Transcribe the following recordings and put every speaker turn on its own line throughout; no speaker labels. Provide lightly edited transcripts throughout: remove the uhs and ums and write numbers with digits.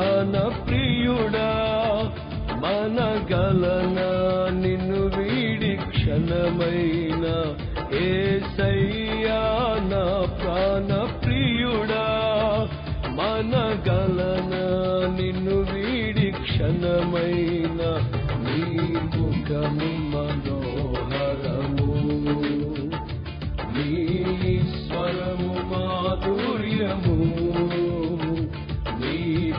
ప్రాణ ప్రియుడా మనగలనా నిన్ను వీడి క్షణమైన యేసయ్యా నా ప్రాణ ప్రియుడా మనగలనా నిన్ను వీడి క్షణమైన నీ ముఖము మనోహరము నీ స్వరము మాధుర్యము నీ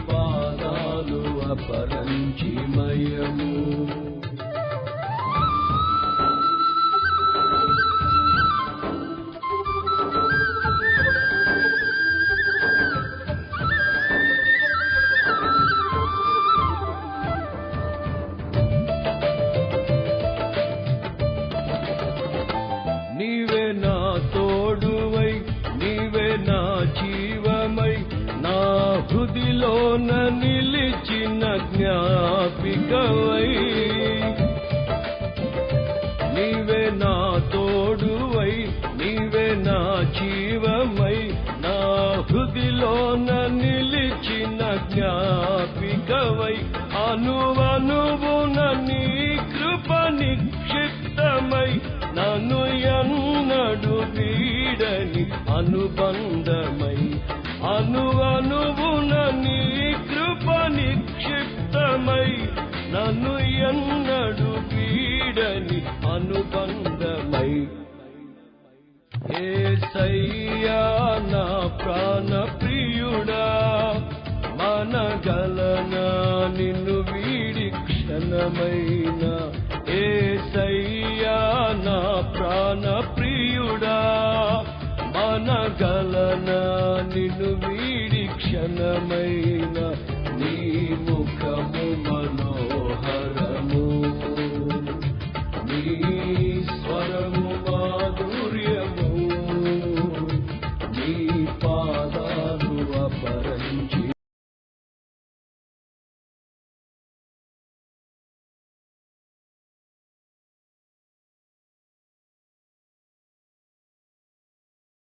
పాదాలు అపరంజిమయము నీవే నా తోడువై నీవే నా జీవమై నా హృదిలోన నిలిచిన జ్ఞాపికవై నీవే నా తోడువై నీవే నా జీవమై నా హృదిలోన నిలిచిన జ్ఞాపికవై అనువనువున నీ కృప నిక్షిప్తమై నన్ను ఎన్నడు వీడని అనుబంధమై అనువనువున నీ కృప నిక్షిప్తమై నన్ను ఎన్నడు వీడని అనుబంధమై యేసయ్యా నా ప్రాణ ప్రియుడా మనగలనా నిన్ను వీడి క్షణమైన యేసయ్యా నా ప్రాణ ప్రియుడా మనగలనా నిన్ను వీడి క్షణమైన నీ ముఖము మనోహర